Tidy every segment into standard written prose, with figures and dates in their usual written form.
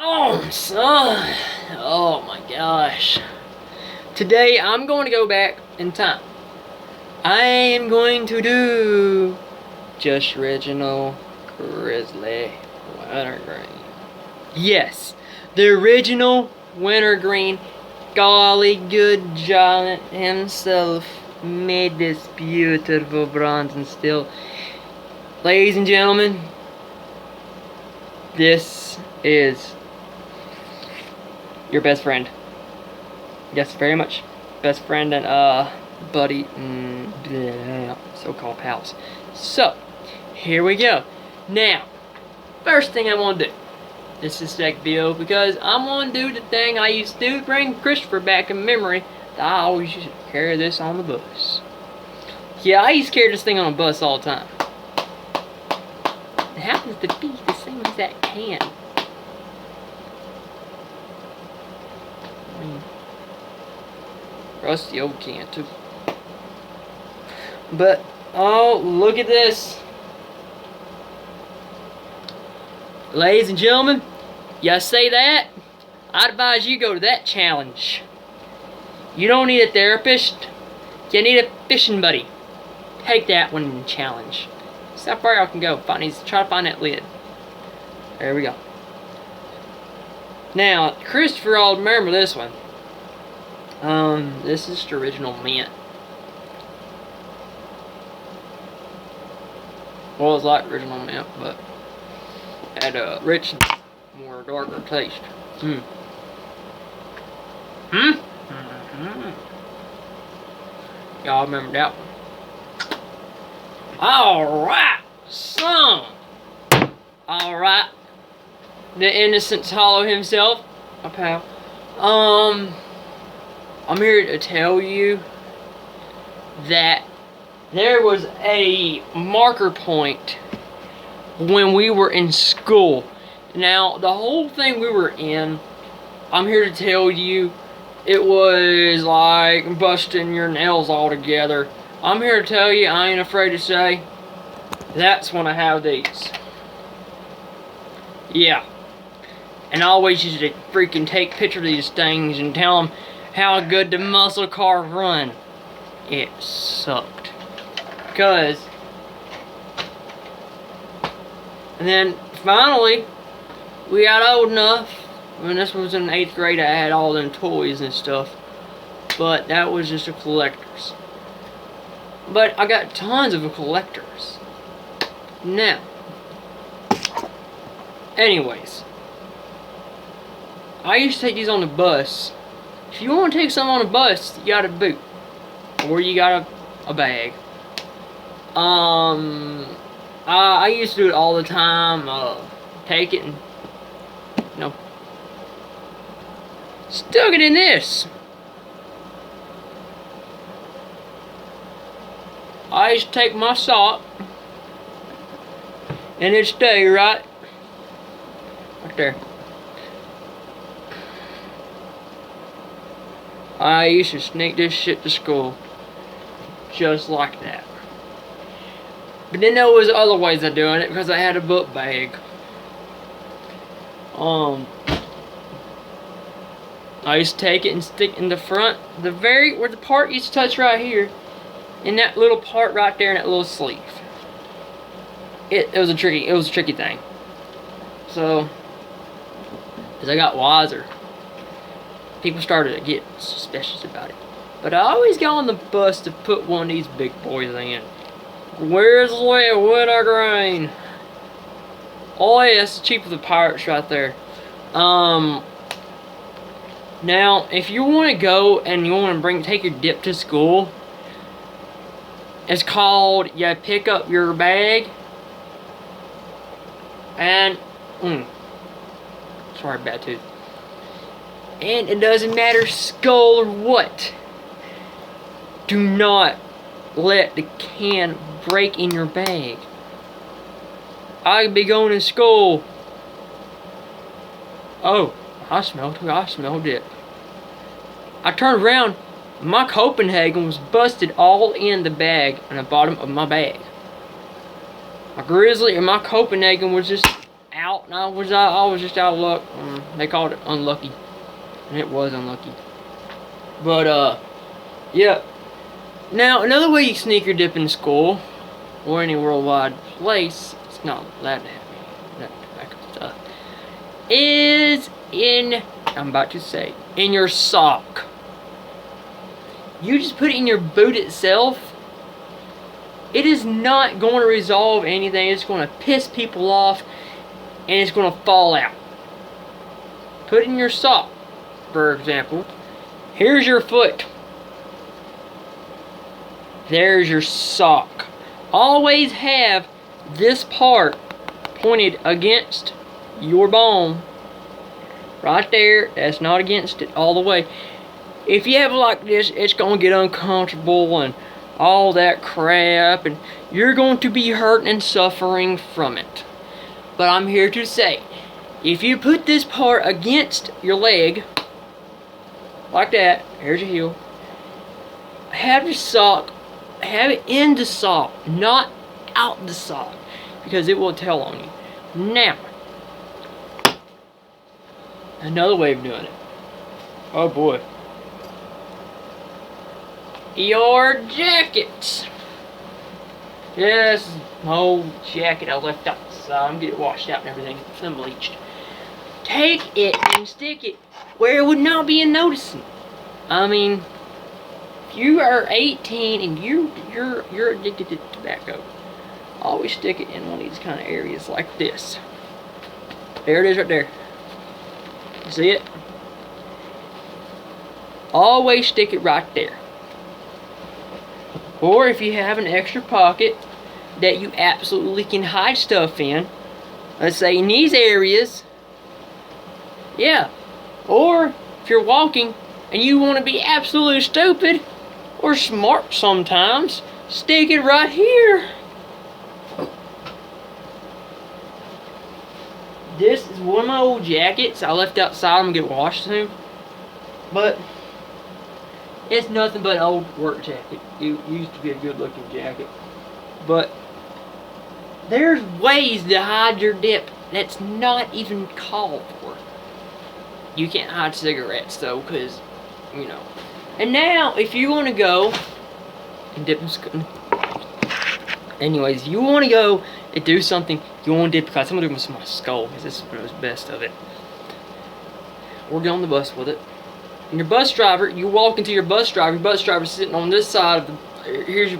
Oh, son. Oh my gosh. Today I'm going to go back in time. I am going to do just original Grizzly Wintergreen. Yes, the original Wintergreen. Golly good giant himself made this beautiful bronze and steel. Ladies and gentlemen, this is your best friend. Yes, very much. Best friend and buddy and so-called pals. So, here we go. Now, first thing I want to do. This is deck video because I'm going to do the thing I used to do to bring Christopher back in memory. That I always used to carry this on the bus. Yeah, I used to carry this thing on the bus all the time. It happens to be the same as that can. I mean, rusty old can too. But, oh, look at this. Ladies and gentlemen, y'all say that? I'd advise you go to that challenge. You don't need a therapist. You need a fishing buddy. Take that one challenge. See how far y'all can go. Try to find that lid. There we go. Now, Christopher, I'll remember this one. This is the original mint. Well, it's like original mint, but had a rich, more darker taste. Y'all remember that one? Alright, son! Alright. The Innocence Hollow himself, my pal. I'm here to tell you that there was a marker point when we were in school. Now, the whole thing we were in, I'm here to tell you, it was like busting your nails all together. I'm here to tell you, I ain't afraid to say, that's when I have these. Yeah. And I always used to freaking take pictures of these things and tell them how good the muscle cars run. It sucked. Because, and then finally, we got old enough. When this was in 8th grade, I had all them toys and stuff. But that was just a collector's. But I got tons of collectors. Now, anyways, I used to take these on the bus. If you want to take some on the bus, you got a boot. Or you got a bag. I used to do it all the time. Take it and, you know, stuck it in this. I used to take my sock and it'd stay right there. I used to sneak this shit to school just like that. But then there was other ways of doing it because I had a book bag. I used to take it and stick it in the front, where the part used to touch right here, in that little part right there in that little sleeve. It was a tricky thing. So, as I got wiser, people started to get suspicious about it. But I always go on the bus to put one of these big boys in. Grizzly Wintergreen. Oh yeah, that's cheap of the pirates right there. Now, if you want to go and you want to take your dip to school, it's called, you pick up your bag, and, sorry, bad tooth. And it doesn't matter skull or what. Do not let the can break in your bag. I could be going to school. Oh, I smelled it. I turned around, my Copenhagen was busted all in the bag, in the bottom of my bag. My Grizzly and my Copenhagen was just out out, and I was just out of luck. They called it unlucky, and it was unlucky. But yeah. Now another way you sneaker dip in school or any worldwide place, it's not allowed to have that tobacco stuff, is in, I'm about to say, in your sock. You just put it in your boot itself. It is not going to resolve anything. It's going to piss people off, and it's going to fall out. Put it in your sock, for example. Here's your foot. There's your sock. Always have this part pointed against your bone. Right there. That's not against it all the way. If you have it like this, it's going to get uncomfortable and all that crap, and you're going to be hurting and suffering from it. But I'm here to say, if you put this part against your leg, like that, here's your heel, have your sock, have it in the sock, not out the sock, because it will tell on you. Now, another way of doing it. Oh boy. Your jackets. Yes, my old jacket I left outside. I'm getting it washed out and everything. It's unbleached. Take it and stick it where it would not be noticing. I mean, if you are 18 and you're addicted to tobacco, always stick it in one of these kind of areas like this. There it is right there. You see it? Always stick it right there. Or if you have an extra pocket that you absolutely can hide stuff in, let's say in these areas, yeah. Or if you're walking and you want to be absolutely stupid or smart sometimes, stick it right here. This is one of my old jackets I left outside. I'm gonna get washed soon, but it's nothing but an old work jacket. It used to be a good looking jacket. But there's ways to hide your dip that's not even called for. You can't hide cigarettes though, because, you know. And now, if you want to go and dip in anyways, you want to go and do something, you want to dip, because I'm going to do this with my skull, because this is the best of it. Or get on the bus with it. And your bus driver, you walk into your bus driver's sitting on this side of the, here's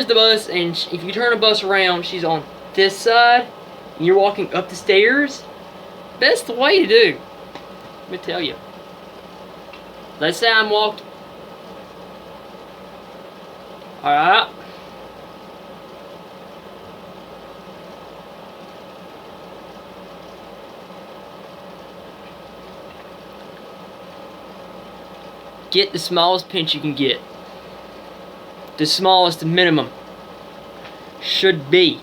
the bus, and if you turn the bus around, she's on this side, and you're walking up the stairs. That's the way to do. Let me tell you. Let's say I'm walking. Alright. Get the smallest pinch you can get. The smallest, the minimum should be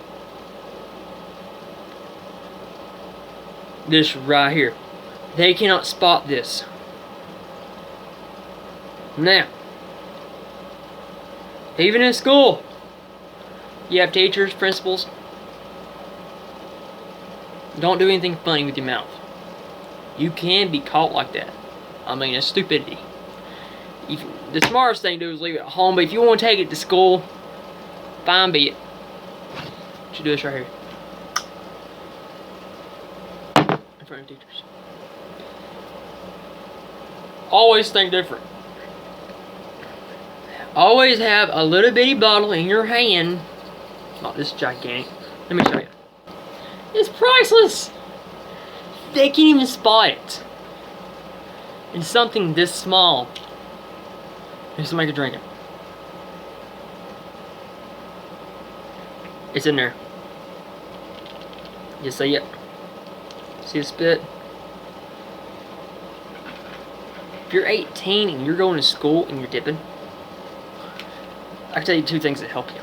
this right here. They cannot spot this. Now, even in school, you have teachers, principals. Don't do anything funny with your mouth. You can be caught like that. I mean, it's stupidity. The smartest thing to do is leave it at home, but if you want to take it to school, fine be it. You should do this right here. In front of teachers. Always think different. Always have a little bitty bottle in your hand. Not this gigantic. Let me show you. It's priceless. They can't even spot it. And something this small. Just to make a drink it. It's in there. You see it? See the spit? If you're 18 and you're going to school and you're dipping, I can tell you two things that help you.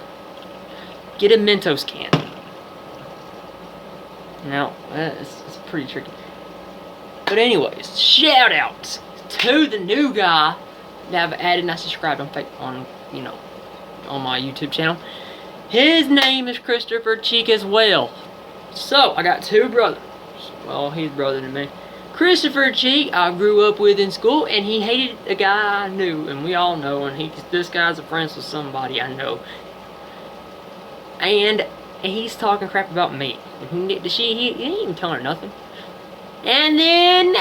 Get a Mentos can. Now, it's pretty tricky. But anyways, shout outs to the new guy that I've added and I subscribed on my YouTube channel. His name is Christopher Cheek as well. So, I got two brothers. Well, he's brother to me. Christopher Cheek, I grew up with in school, and he hated a guy I knew, and we all know, and this guy's a friend with somebody I know. And he's talking crap about me. He ain't even telling her nothing. And then,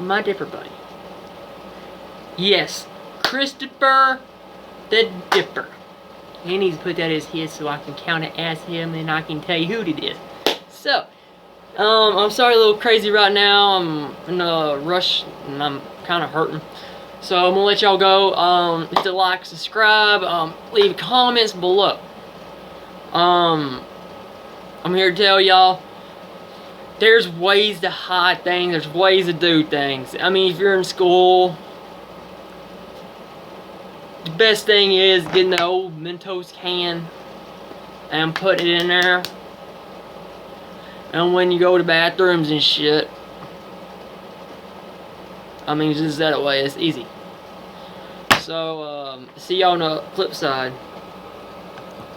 my Dipper buddy. Yes, Christopher the Dipper. He needs to put that as his so I can count it as him and I can tell you who it is. So, I'm sorry, a little crazy right now. I'm in a rush and I'm kind of hurting. So I'm gonna let y'all go. Hit the like, subscribe, leave comments below. I'm here to tell y'all there's ways to hide things, there's ways to do things. I mean, if you're in school, the best thing is getting the old Mentos can and putting it in there. And when you go to bathrooms and shit, I mean, just that way, it's easy. So, see y'all on the flip side.